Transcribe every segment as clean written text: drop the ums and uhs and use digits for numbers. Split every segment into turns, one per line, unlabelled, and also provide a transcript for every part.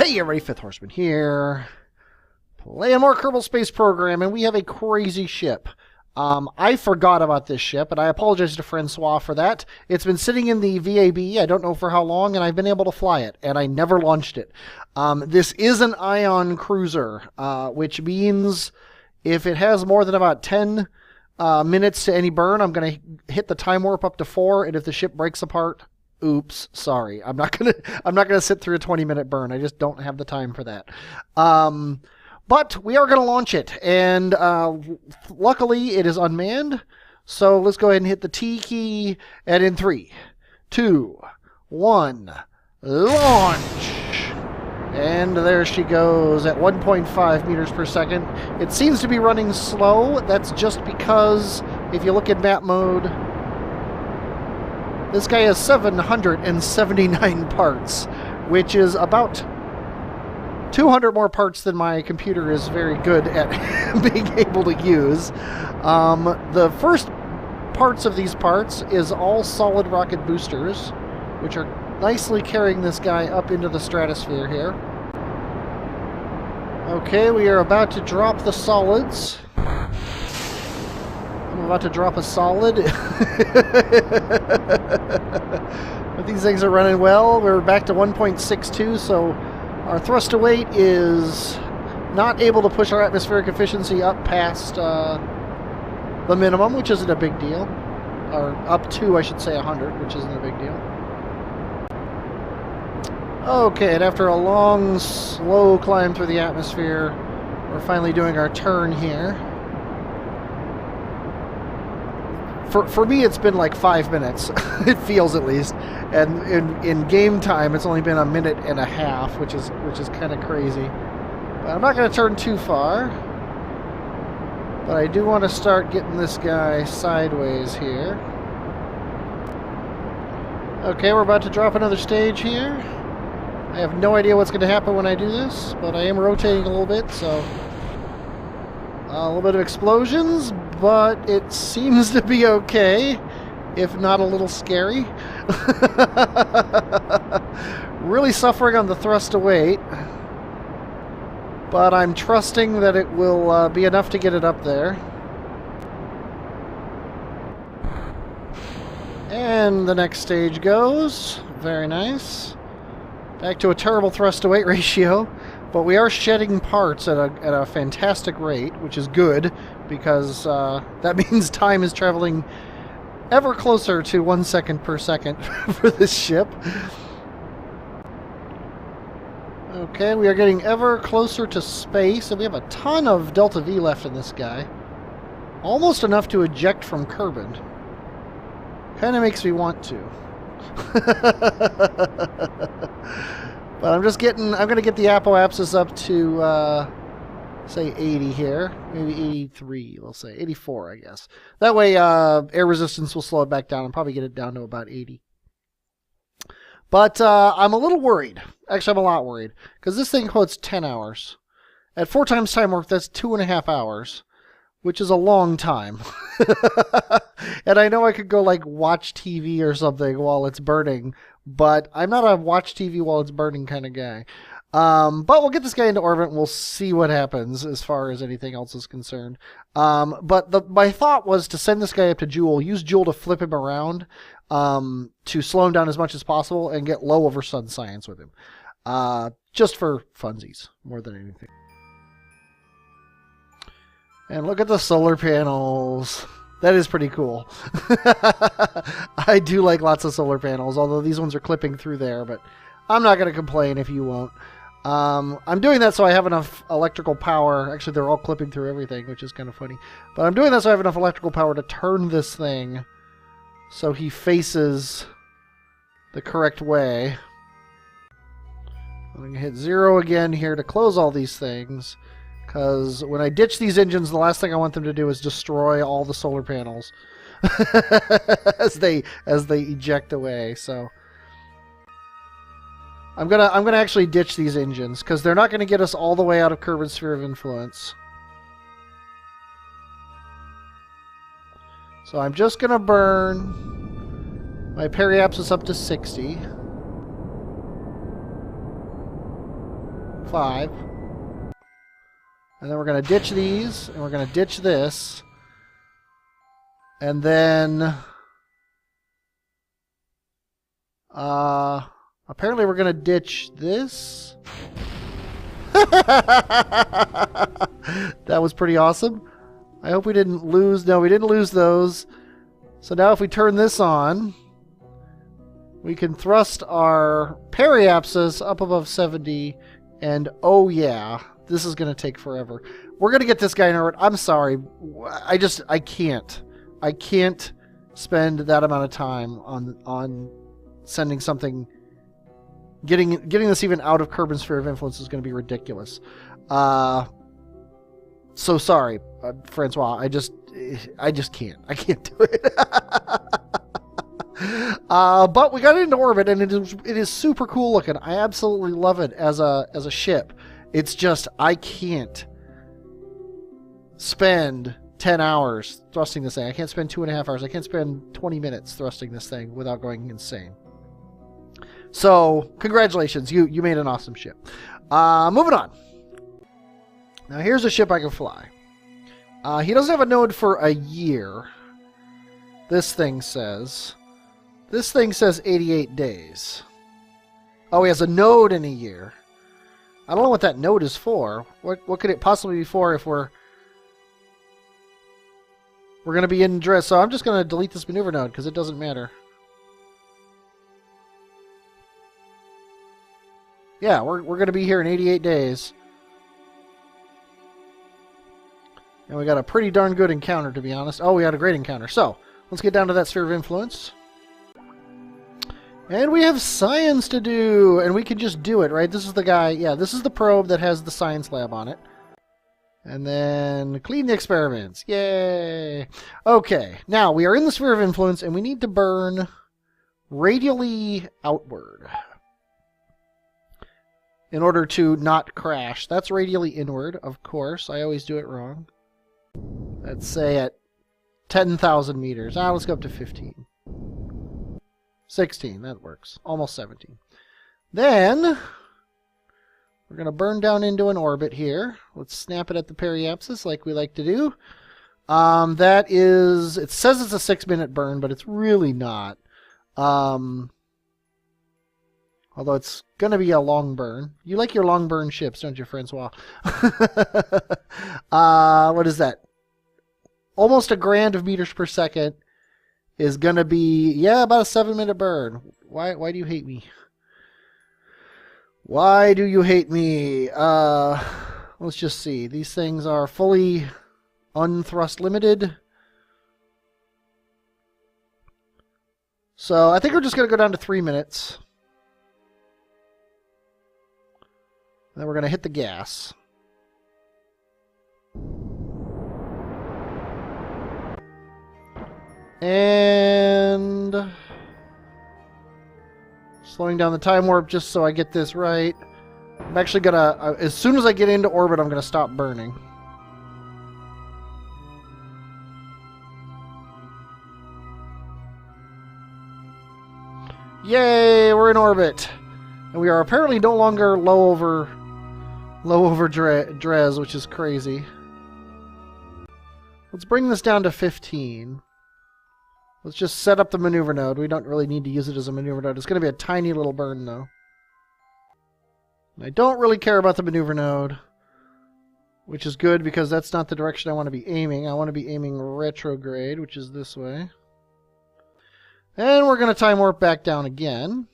Hey everybody, Fifth Horseman here, playing more Kerbal Space Program, and we have a crazy ship. I forgot about this ship, and I apologize to Francois for that. It's been sitting in the VAB, I don't know for how long, and I've been able to fly it, and I never launched it. This is an ion cruiser, which means if it has more than about 10 minutes to any burn, I'm going to hit the time warp up to 4, and if the ship breaks apart, oops, sorry. I'm not gonna sit through a 20-minute burn. I just don't have the time for that. But we are gonna launch it, and luckily it is unmanned. So let's go ahead and hit the T key, and in 3, 2, 1, launch. And there she goes at 1.5 meters per second. It seems to be running slow. That's just because if you look at map mode, this guy has 779 parts, which is about 200 more parts than my computer is very good at being able to use. The first parts of these parts is all solid rocket boosters, which are nicely carrying this guy up into the stratosphere here. Okay, we are about to drop the solids. I'm about to drop a solid. But these things are running well. We're back to 1.62, so our thrust to weight is not able to push our atmospheric efficiency up past the minimum, which isn't a big deal. Or up to, I should say, 100, which isn't a big deal. Okay, and after a long, slow climb through the atmosphere, we're finally doing our turn here. For me, it's been like 5 minutes. It feels, at least, and in game time, it's only been a minute and a half, which is kind of crazy. But I'm not going to turn too far, but I do want to start getting this guy sideways here. Okay, we're about to drop another stage here. I have no idea what's going to happen when I do this, but I am rotating a little bit, so a little bit of explosions, but it seems to be okay, if not a little scary. Really suffering on the thrust to weight, but I'm trusting that it will be enough to get it up there. And the next stage goes. Very nice. Back to a terrible thrust to weight ratio. But we are shedding parts at a fantastic rate, which is good, because that means time is traveling ever closer to 1 second per second for this ship. Okay, we are getting ever closer to space, and we have a ton of Delta V left in this guy. Almost enough to eject from Kerbin. Kind of makes me want to. But I'm going to get the apoapsis up to, say, 80 here. Maybe 83, we'll say. 84, I guess. That way, air resistance will slow it back down and probably get it down to about 80. But I'm a little worried. Actually, I'm a lot worried. Because this thing quotes 10 hours. At 4 times time warp, that's 2.5 hours. Which is a long time. And I know I could go, like, watch TV or something while it's burning. But I'm not a watch TV while it's burning kind of guy. But we'll get this guy into orbit and we'll see what happens as far as anything else is concerned. But my thought was to send this guy up to Joule, use Joule to flip him around, to slow him down as much as possible and get low over sun science with him. Just for funsies, more than anything. And look at the solar panels. That is pretty cool. I do like lots of solar panels, although these ones are clipping through there, but I'm not going to complain if you won't. I'm doing that so I have enough electrical power. Actually, they're all clipping through everything, which is kind of funny. But I'm doing that so I have enough electrical power to turn this thing so he faces the correct way. I'm going to hit 0 again here to close all these things. Because when I ditch these engines, the last thing I want them to do is destroy all the solar panels as they eject away. So I'm gonna actually ditch these engines because they're not gonna get us all the way out of Kerbin's sphere of influence. So I'm just gonna burn my periapsis up to 60. 5. And then we're going to ditch these, and we're going to ditch this. And then... apparently we're going to ditch this. That was pretty awesome. I hope we didn't lose... No, we didn't lose those. So now if we turn this on, we can thrust our periapsis up above 70, and oh yeah, this is going to take forever. We're going to get this guy in orbit. I'm sorry. I can't. I can't spend that amount of time on sending something... Getting this even out of Kerbin's sphere of influence is going to be ridiculous. So sorry, Francois. I just can't. I can't do it. But we got it into orbit, and it is super cool looking. I absolutely love it as a ship. It's just I can't spend 10 hours thrusting this thing. I can't spend 2.5 hours. I can't spend 20 minutes thrusting this thing without going insane. So, congratulations. You made an awesome ship. Moving on. Now, here's a ship I can fly. He doesn't have a node for a year. This thing says 88 days. Oh, he has a node in a year. I don't know what that node is for. What could it possibly be for if we're going to be in Dres? So I'm just going to delete this maneuver node because it doesn't matter. Yeah, we're going to be here in 88 days. And we got a pretty darn good encounter, to be honest. Oh, we had a great encounter. So, let's get down to that sphere of influence. And we have science to do. And we can just do it, right? This is the guy. Yeah, this is the probe that has the science lab on it. And then clean the experiments. Yay! Okay, now we are in the sphere of influence, and we need to burn radially outward in order to not crash. That's radially inward, of course. I always do it wrong. Let's say at 10,000 meters. Let's go up to 15. 16, that works. Almost 17. Then, we're going to burn down into an orbit here. Let's snap it at the periapsis like we like to do. That is, it says it's a 6-minute burn, but it's really not. Although it's going to be a long burn. You like your long burn ships, don't you, Francois? What is that? Almost 1,000 meters per second is going to be, yeah, about a 7-minute burn. Why do you hate me? Why do you hate me? Let's just see. These things are fully unthrust limited. So I think we're just going to go down to 3 minutes. And then we're going to hit the gas. And slowing down the time warp just so I get this right. I'm actually going to, as soon as I get into orbit, I'm going to stop burning. Yay, we're in orbit. And we are apparently no longer low over Dres, which is crazy. Let's bring this down to 15. Let's just set up the maneuver node. We don't really need to use it as a maneuver node. It's going to be a tiny little burn, though. And I don't really care about the maneuver node, which is good because that's not the direction I want to be aiming. I want to be aiming retrograde, which is this way. And we're going to time warp back down again.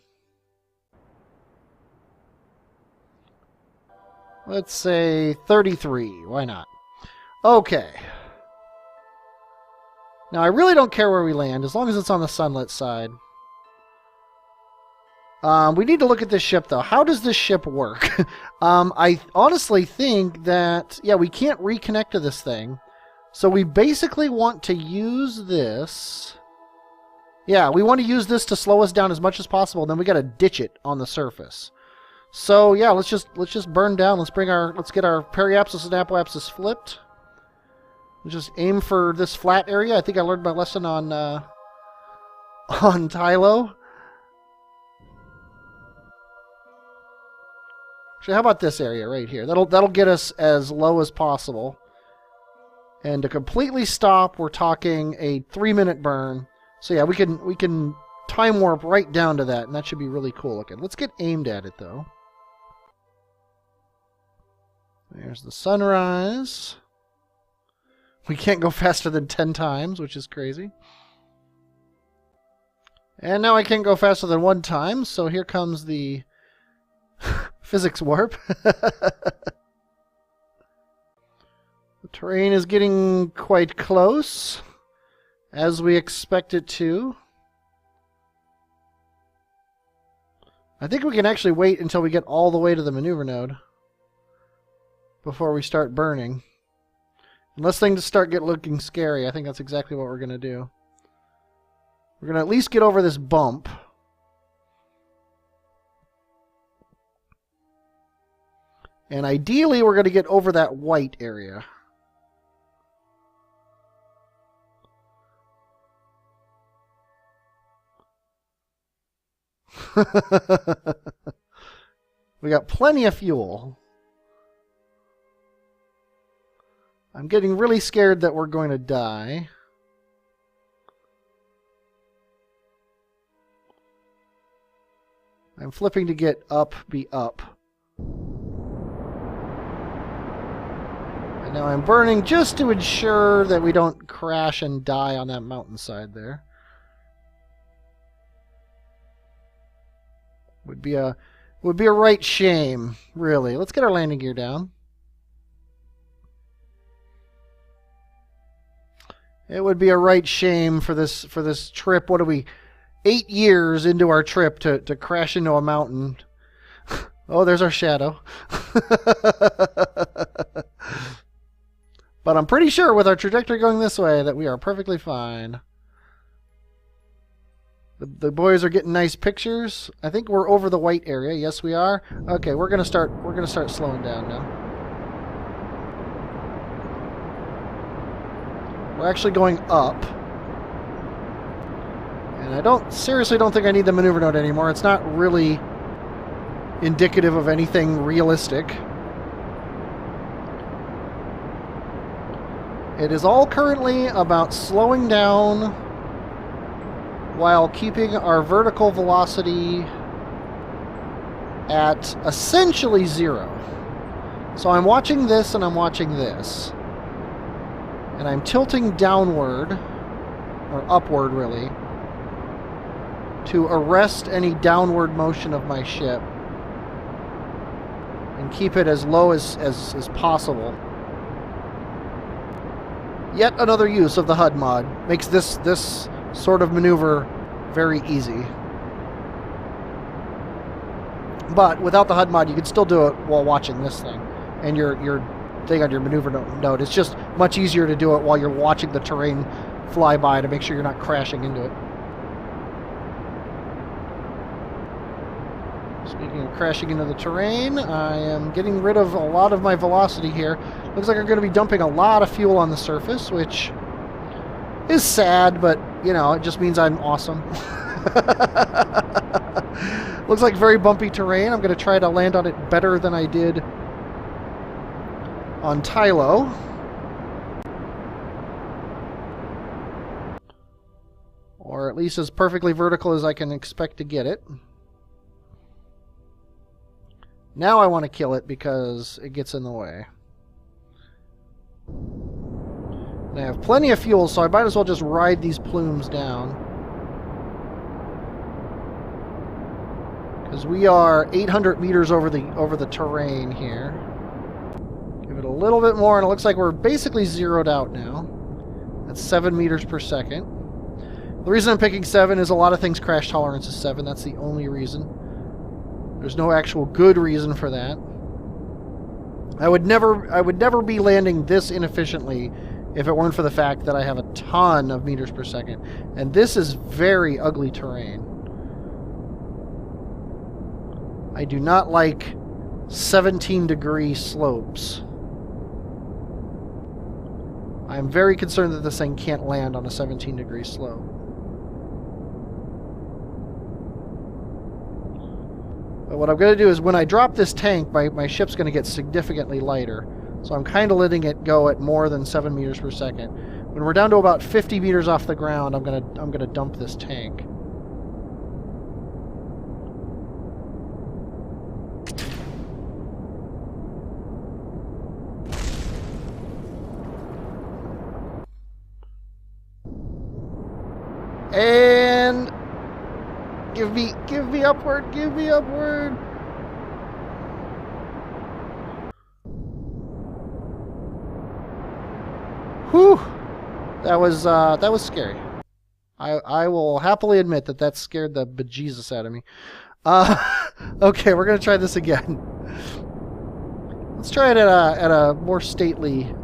Let's say 33. Why not? Okay. Now, I really don't care where we land, as long as it's on the sunlit side. We need to look at this ship, though. How does this ship work? I honestly think that, yeah, we can't reconnect to this thing. So we basically want to use this. Yeah, we want to use this to slow us down as much as possible. Then we got to ditch it on the surface. So yeah, let's just burn down. Let's get our periapsis and apoapsis flipped. Let's just aim for this flat area. I think I learned my lesson on Tylo. Actually, how about this area right here? That'll get us as low as possible. And to completely stop, we're talking a 3-minute burn. So yeah, we can time warp right down to that, and that should be really cool looking. Let's get aimed at it though. There's the sunrise. We can't go faster than 10 times, which is crazy. And now I can't go faster than 1 time, so here comes the physics warp. The terrain is getting quite close, as we expect it to. I think we can actually wait until we get all the way to the maneuver node before we start burning. Unless things start looking scary, I think that's exactly what we're going to do. We're going to at least get over this bump. And ideally, we're going to get over that white area. We got plenty of fuel. I'm getting really scared that we're going to die. I'm flipping to get up, be up. And now I'm burning just to ensure that we don't crash and die on that mountainside there. Would be a right shame, really. Let's get our landing gear down. It would be a right shame for this trip. What are we, 8 years into our trip to crash into a mountain? Oh, there's our shadow. But I'm pretty sure with our trajectory going this way that we are perfectly fine. The boys are getting nice pictures. I think we're over the white area. Yes, we are. Okay, we're gonna start slowing down now. We're actually going up. And I seriously don't think I need the maneuver node anymore. It's not really indicative of anything realistic. It is all currently about slowing down while keeping our vertical velocity at essentially 0. So I'm watching this and I'm watching this. And I'm tilting downward, or upward really, to arrest any downward motion of my ship and keep it as low as possible. Yet another use of the HUD mod. Makes this sort of maneuver very easy. But without the HUD mod, you can still do it while watching this thing. And your thing on your maneuver node. It's just much easier to do it while you're watching the terrain fly by to make sure you're not crashing into it. Speaking of crashing into the terrain, I am getting rid of a lot of my velocity here. Looks like I'm going to be dumping a lot of fuel on the surface, which is sad, but, you know, it just means I'm awesome. Looks like very bumpy terrain. I'm going to try to land on it better than I did on Tylo. Or at least as perfectly vertical as I can expect to get it. Now I want to kill it because it gets in the way. And I have plenty of fuel, so I might as well just ride these plumes down. Because we are 800 meters over the terrain here. Give it a little bit more, and it looks like we're basically zeroed out now. That's 7 meters per second. The reason I'm picking 7 is a lot of things crash tolerance is 7. That's the only reason. There's no actual good reason for that. I would never be landing this inefficiently if it weren't for the fact that I have a ton of meters per second. And this is very ugly terrain. I do not like 17-degree slopes. I'm very concerned that this thing can't land on a 17-degree slope. But what I'm going to do is when I drop this tank, my ship's going to get significantly lighter. So I'm kind of letting it go at more than 7 meters per second. When we're down to about 50 meters off the ground, I'm gonna dump this tank. And give me upward, give me upward. Whew, that was scary. I will happily admit that scared the bejesus out of me. Okay, we're gonna try this again. Let's try it at a more stately.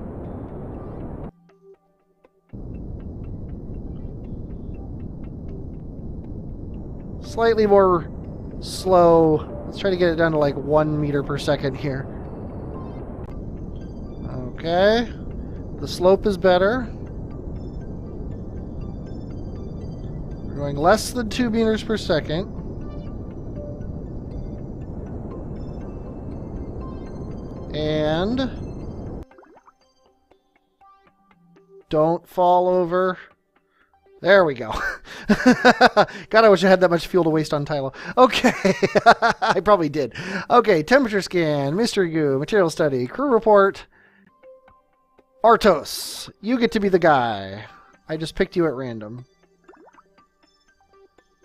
Slightly more slow. Let's try to get it down to like 1 meter per second here. Okay. The slope is better. We're going less than 2 meters per second. And don't fall over. There we go. God, I wish I had that much fuel to waste on Tylo. Okay. I probably did. Okay, temperature scan, mystery goo, material study, crew report. Artos, you get to be the guy. I just picked you at random.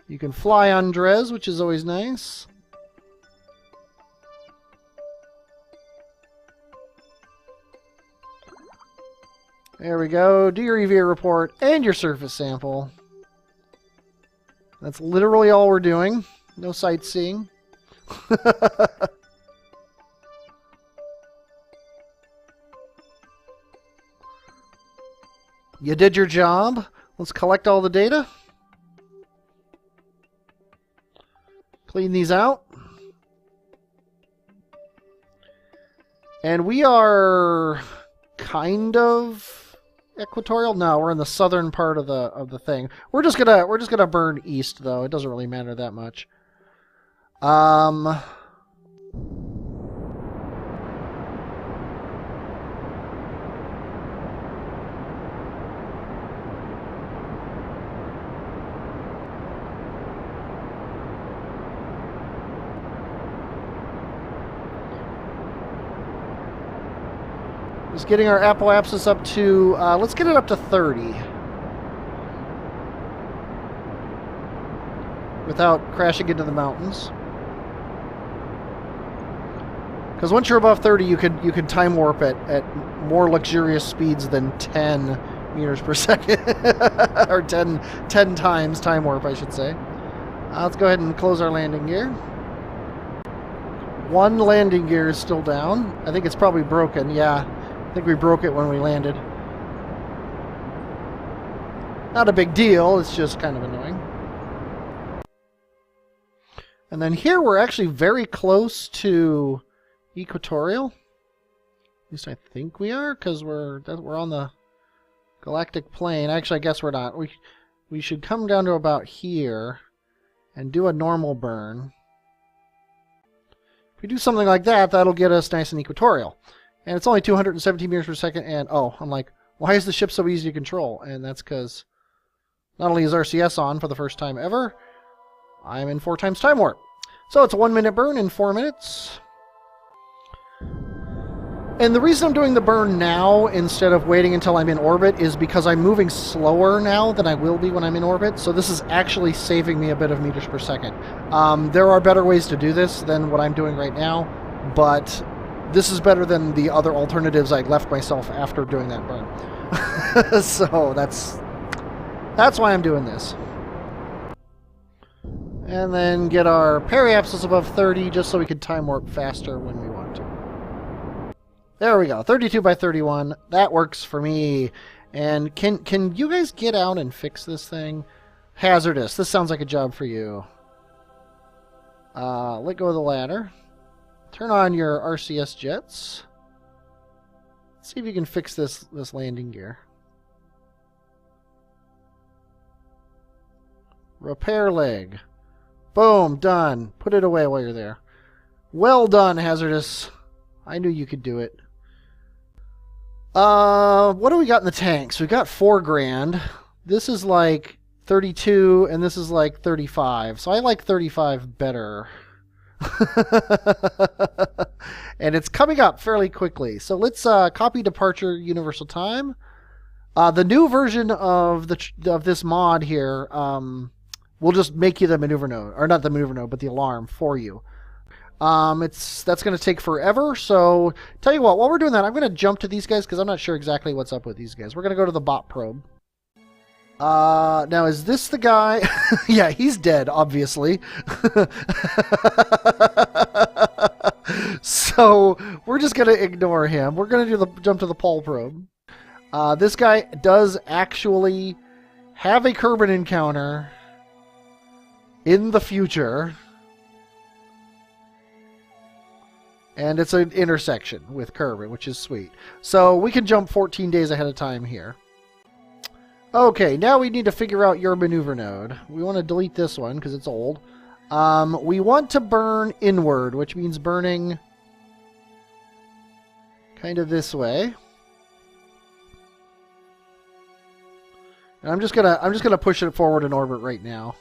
You can fly on Drez, which is always nice. There we go. Do your EVA report and your surface sample. That's literally all we're doing. No sightseeing. You did your job. Let's collect all the data. Clean these out. And we are kind of equatorial. No, we're in the southern part of the thing. We're just gonna burn east though. It doesn't really matter that much. Just getting our apoapsis up to, let's get it up to 30. Without crashing into the mountains. Because once you're above 30, you can time warp at more luxurious speeds than 10 meters per second. Or 10 times time warp, I should say. Let's go ahead and close our landing gear. One landing gear is still down. I think it's probably broken, yeah. I think we broke it when we landed. Not a big deal, it's just kind of annoying. And then here we're actually very close to equatorial. At least I think we are, because we're on the galactic plane. Actually, I guess we're not. We should come down to about here and do a normal burn. If we do something like that, that'll get us nice and equatorial. And it's only 217 meters per second, and oh, I'm like, why is the ship so easy to control? And that's because not only is RCS on for the first time ever, I'm in 4 times time warp. So it's a 1 minute burn in 4 minutes. And the reason I'm doing the burn now instead of waiting until I'm in orbit is because I'm moving slower now than I will be when I'm in orbit. So this is actually saving me a bit of meters per second. There are better ways to do this than what I'm doing right now, but this is better than the other alternatives I left myself after doing that burn. So that's why I'm doing this. And then get our periapsis above 30 just so we can time warp faster when we want to. There we go, 32 by 31. That works for me. And can you guys get out and fix this thing? Hazardous. This sounds like a job for you. Let go of the ladder. Turn on your RCS jets. See if you can fix this landing gear. Repair leg. Boom, done. Put it away while you're there. Well done, Hazardous. I knew you could do it. What do we got in the tanks? We got 4 grand. This is like 32, and this is like 35. So I like 35 better. And it's coming up fairly quickly. So let's copy departure universal time. The new version of this mod here will just make you the maneuver node, or not the maneuver node, but the alarm for you. That's going to take forever. So tell you what, while we're doing that, I'm going to jump to these guys because I'm not sure exactly what's up with these guys. We're going to go to the bot probe. Now is this the guy? Yeah, he's dead, obviously. So we're just going to ignore him. We're going to jump to the pole probe. This guy does actually have a Kerbin encounter in the future. And it's an intersection with Kerbin, which is sweet. So we can jump 14 days ahead of time here. Okay, now we need to figure out your maneuver node. We want to delete this one because it's old. We want to burn inward, which means burning kind of this way. And I'm just gonna push it forward in orbit right now.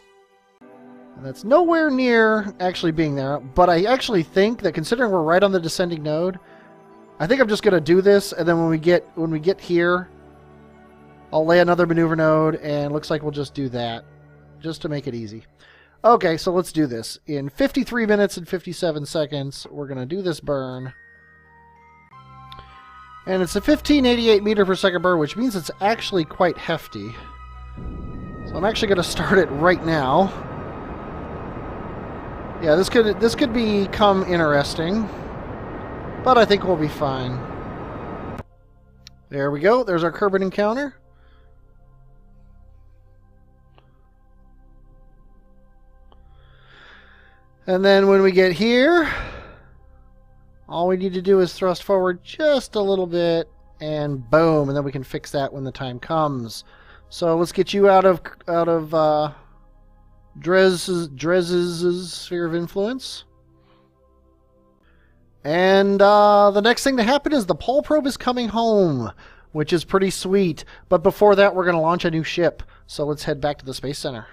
And that's nowhere near actually being there, but I actually think that considering we're right on the descending node, I think I'm just gonna do this, and then when we get here, I'll lay another maneuver node, and looks like we'll just do that, just to make it easy. Okay, so let's do this. In 53 minutes and 57 seconds, we're gonna do this burn. And it's a 1588 meter per second burn, which means it's actually quite hefty. So I'm actually gonna start it right now. Yeah, this could become interesting, but I think we'll be fine. There we go. There's our Kerbin encounter. And then when we get here, all we need to do is thrust forward just a little bit, and boom, and then we can fix that when the time comes. So let's get you out of Drez's sphere of influence. And the next thing to happen is the pole probe is coming home, which is pretty sweet. But before that, we're going to launch a new ship. So let's head back to the Space Center.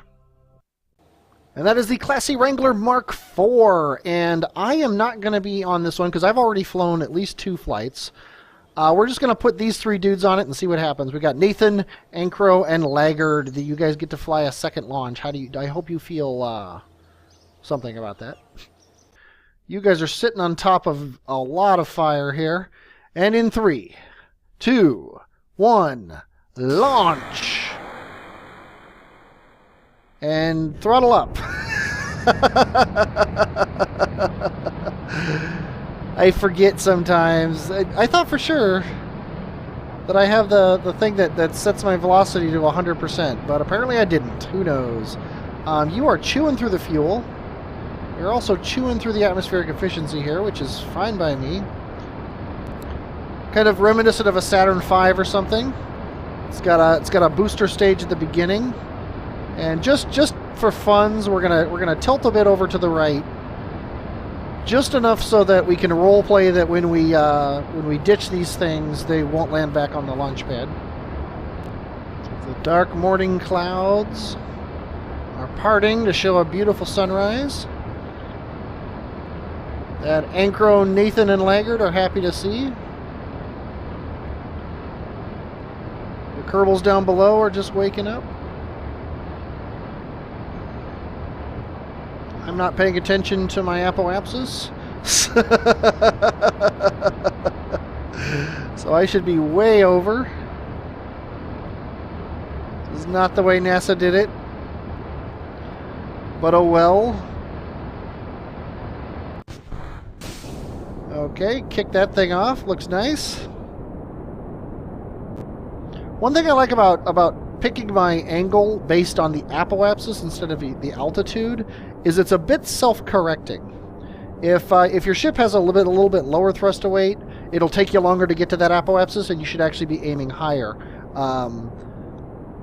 And that is the Classy Wrangler Mark IV. And I am not going to be on this one because I've already flown at least 2 flights. We're just going to put these 3 dudes on it and see what happens. We got Nathan, Ankro, and Laggard. You guys get to fly a second launch. I hope you feel something about that. You guys are sitting on top of a lot of fire here. And in 3, 2, 1, launch! And throttle up. I forget sometimes. I thought for sure that I have the thing that sets my velocity to 100%, but apparently I didn't. Who knows? You are chewing through the fuel. You're also chewing through the atmospheric efficiency here, which is fine by me. Kind of reminiscent of a Saturn V or something. It's got a booster stage at the beginning, and just for funds, we're gonna tilt a bit over to the right. Just enough so that we can role play that when we ditch these things, they won't land back on the launch pad. The dark morning clouds are parting to show a beautiful sunrise that Ankro, Nathan, and Laggard are happy to see. The Kerbals down below are just waking up. I'm not paying attention to my apoapsis. So I should be way over. This is not the way NASA did it. But oh well. Okay, kick that thing off. Looks nice. One thing I like about picking my angle based on the apoapsis instead of the altitude is it's a bit self-correcting. If your ship has a little bit lower thrust to weight, it'll take you longer to get to that apoapsis, and you should actually be aiming higher,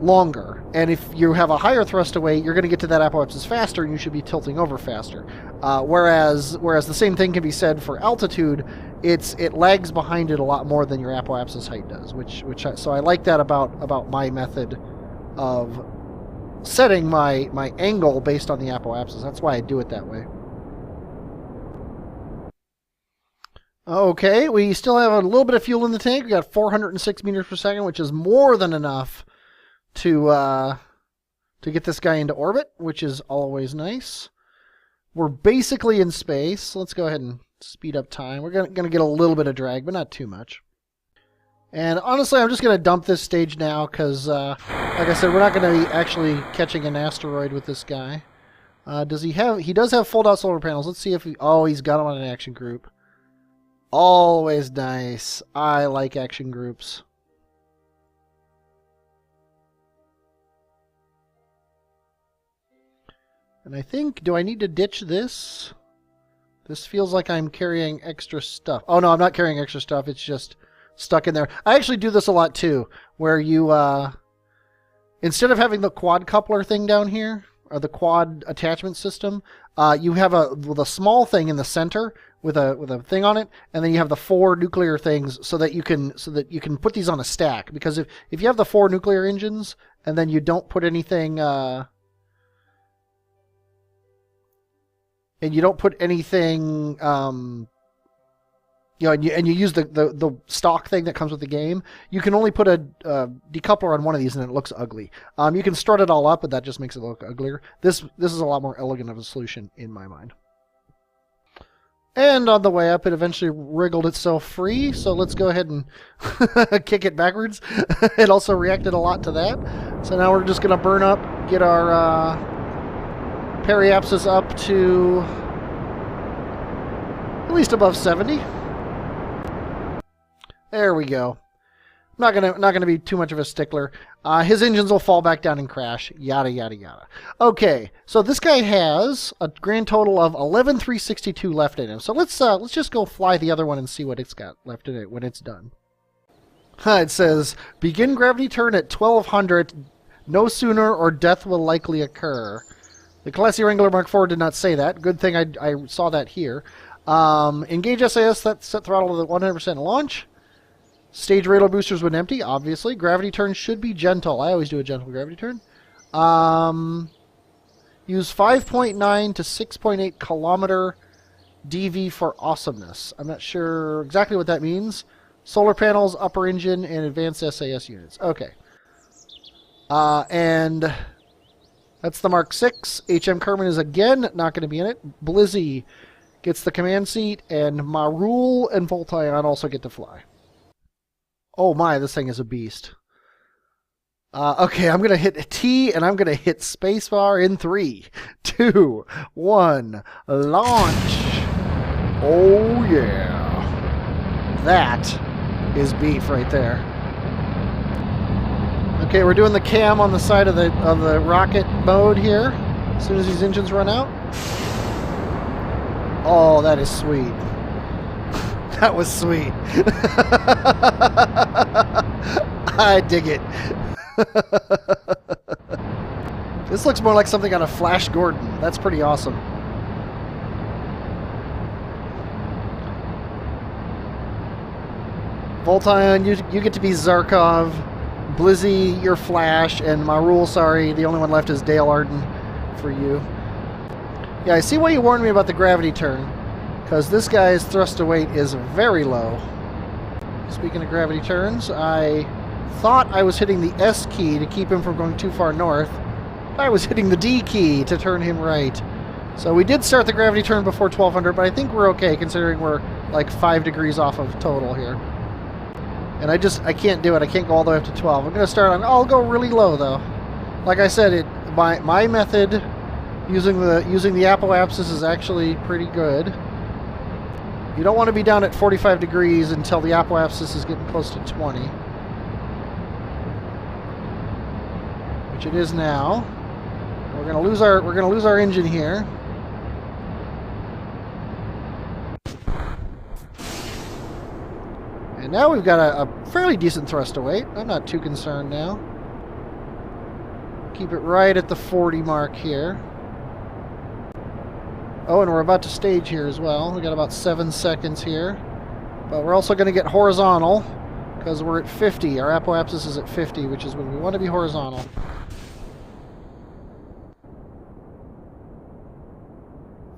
longer. And if you have a higher thrust away, you're going to get to that apoapsis faster, and you should be tilting over faster. Whereas the same thing can be said for altitude. It lags behind it a lot more than your apoapsis height does. So I like that about my method of setting my angle based on the apoapsis. That's why I do it that way. Okay, we still have a little bit of fuel in the tank. We got 406 meters per second, which is more than enough to get this guy into orbit, which is always nice. We're basically in space. Let's go ahead and speed up time. We're gonna get a little bit of drag, but not too much. And honestly, I'm just gonna dump this stage now because, like I said, we're not gonna be actually catching an asteroid with this guy. Does he have? He does have fold-out solar panels. Let's see if he. Oh, he's got them on an action group. Always nice. I like action groups. And I think, do I need to ditch this? This feels like I'm carrying extra stuff. Oh no, I'm not carrying extra stuff. It's just stuck in there. I actually do this a lot too, where you, instead of having the quad coupler thing down here, or the quad attachment system, you have the small thing in the center with a thing on it, and then you have the 4 nuclear things so that you can put these on a stack. Because if you have the 4 nuclear engines and then you don't put anything and you don't put anything you know, and you use the stock thing that comes with the game, you can only put a decoupler on one of these and it looks ugly. You can strut it all up, but that just makes it look uglier. This is a lot more elegant of a solution in my mind. And on the way up, it eventually wriggled itself free, so let's go ahead and kick it backwards. It also reacted a lot to that. So now we're just going to burn up, get our periapsis up to at least above 70. There we go. Not gonna be too much of a stickler. His engines will fall back down and crash. Yada yada yada. Okay, so this guy has a grand total of 11,362 left in him. So let's just go fly the other one and see what it's got left in it when it's done. It says begin gravity turn at 1200. No sooner or death will likely occur. The Classy Wrangler Mark IV did not say that. Good thing I saw that here. Engage SAS. That's set throttle to 100% launch. Stage radar boosters when empty, obviously. Gravity turn should be gentle. I always do a gentle gravity turn. Use 5.9 to 6.8 kilometer DV for awesomeness. I'm not sure exactly what that means. Solar panels, upper engine, and advanced SAS units. Okay. And that's the Mark VI. HM Kerman is again not going to be in it. Blizzy gets the command seat, and Marul and Voltaion also get to fly. Oh my, this thing is a beast. Okay, I'm going to hit T, and I'm going to hit spacebar in 3, 2, 1, launch. Oh yeah. That is beef right there. Okay, we're doing the cam on the side of the rocket mode here. As soon as these engines run out. Oh, that is sweet. That was sweet. I dig it. This looks more like something out of Flash Gordon. That's pretty awesome. Voltaion, you get to be Zarkov. Blizzy, you're Flash. And Marul, sorry, the only one left is Dale Arden for you. Yeah, I see why you warned me about the gravity turn. Because this guy's thrust to weight is very low. Speaking of gravity turns, I thought I was hitting the S key to keep him from going too far north. I was hitting the D key to turn him right. So we did start the gravity turn before 1200, but I think we're okay considering we're like 5 degrees off of total here. And I can't do it. I can't go all the way up to 12. I'm going to start on, I'll go really low though. Like I said, my method using the apoapsis is actually pretty good. You don't want to be down at 45 degrees until the apoapsis is getting close to 20. Which it is now. We're gonna lose our engine here. And now we've got a fairly decent thrust to weight. I'm not too concerned now. Keep it right at the 40 mark here. Oh, and we're about to stage here as well. We got about 7 seconds here. But we're also going to get horizontal because we're at 50. Our apoapsis is at 50, which is when we want to be horizontal.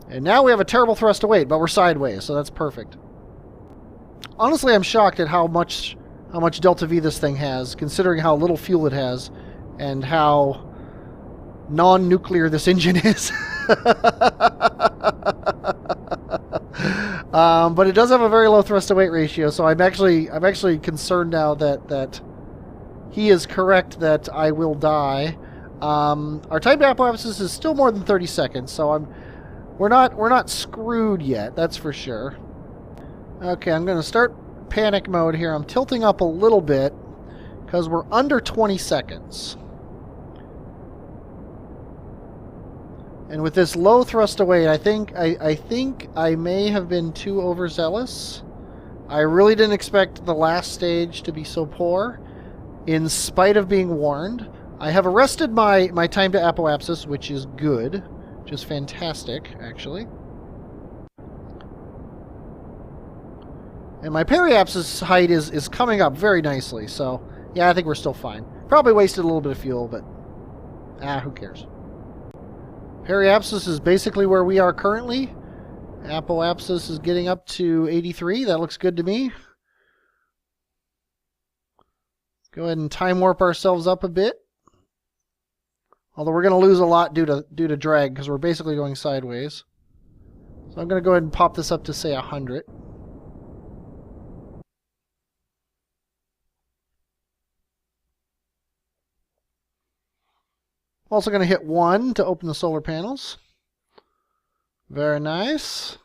And now we have a terrible thrust to weight, but we're sideways, so that's perfect. Honestly, I'm shocked at how much delta V this thing has, considering how little fuel it has, and how non-nuclear this engine is. But it does have a very low thrust to weight ratio, so I'm actually concerned now that he is correct that I will die. Our time to apoapsis is still more than 30 seconds, so we're not screwed yet, that's for sure. Okay, I'm going to start panic mode here. I'm tilting up a little bit because we're under 20 seconds. And with this low thrust to weight, I think I may have been too overzealous. I really didn't expect the last stage to be so poor, in spite of being warned. I have arrested my time to apoapsis, which is good. Just fantastic, actually. And my periapsis height is coming up very nicely, so yeah, I think we're still fine. Probably wasted a little bit of fuel, but who cares? Periapsis is basically where we are currently. Apoapsis is getting up to 83. That looks good to me. Let's go ahead and time warp ourselves up a bit. Although we're going to lose a lot due to drag because we're basically going sideways. So I'm going to go ahead and pop this up to, say, 100. Also going to hit 1 to open the solar panels. Very nice.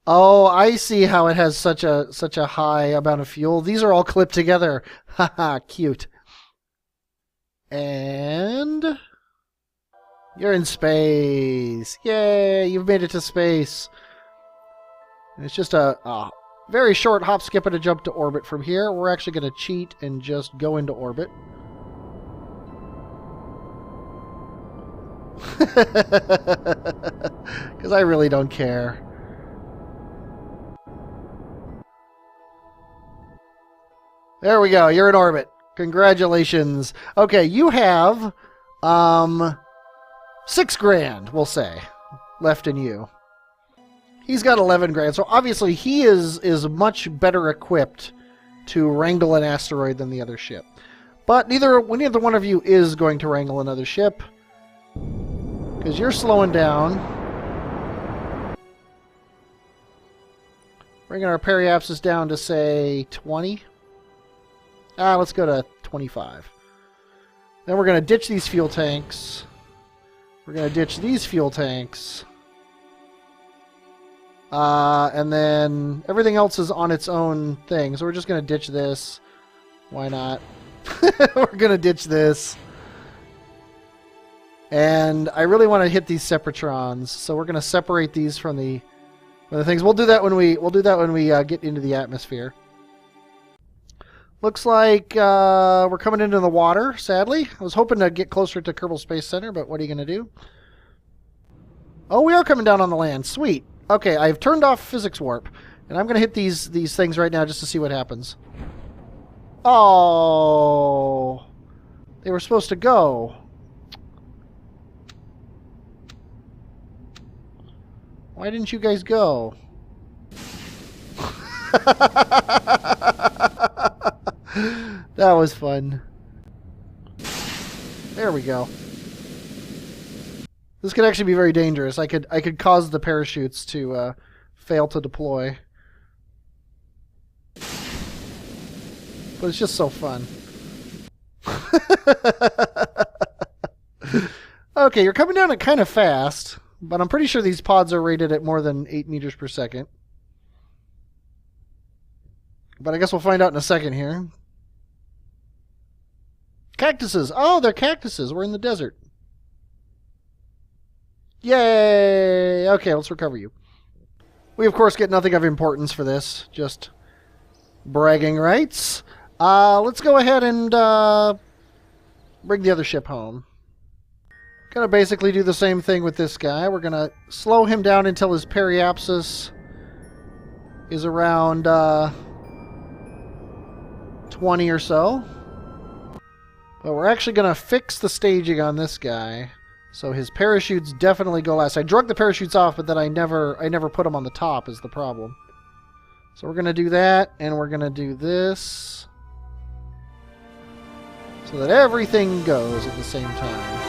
Oh, I see how it has such a high amount of fuel. These are all clipped together. Haha, cute. And you're in space. Yay, you've made it to space. And it's just a very short hop, skip, and a jump to orbit from here. We're actually going to cheat and just go into orbit. Because I really don't care. There we go. You're in orbit. Congratulations. Okay, you have $6,000, we'll say, left in you. He's got 11 grand, so obviously he is much better equipped to wrangle an asteroid than the other ship. But neither one of you is going to wrangle another ship, because you're slowing down. Bringing our periapsis down to, say, 20. Let's go to 25. Then we're going to ditch these fuel tanks. We're going to ditch these fuel tanks. And then everything else is on its own thing. So we're just going to ditch this. Why not? We're going to ditch this. And I really want to hit these separatrons. So we're going to separate these from the things. We'll do that when we get into the atmosphere. Looks like we're coming into the water, sadly. I was hoping to get closer to Kerbal Space Center, but what are you going to do? Oh, we are coming down on the land. Sweet. Okay, I've turned off physics warp, and I'm going to hit these things right now just to see what happens. Oh, they were supposed to go. Why didn't you guys go? That was fun. There we go. This could actually be very dangerous. I could cause the parachutes to fail to deploy. But it's just so fun. Okay, you're coming down it kind of fast, but I'm pretty sure these pods are rated at more than 8 meters per second. But I guess we'll find out in a second here. Cactuses! Oh, they're cactuses. We're in the desert. Yay! Okay, let's recover you. We, of course, get nothing of importance for this. Just bragging rights. Let's go ahead and bring the other ship home. Gonna basically do the same thing with this guy. We're gonna slow him down until his periapsis is around 20 or so. But we're actually gonna fix the staging on this guy, so his parachutes definitely go last. I drug the parachutes off, but then I never put them on the top is the problem. So we're gonna do that, and we're gonna do this, so that everything goes at the same time.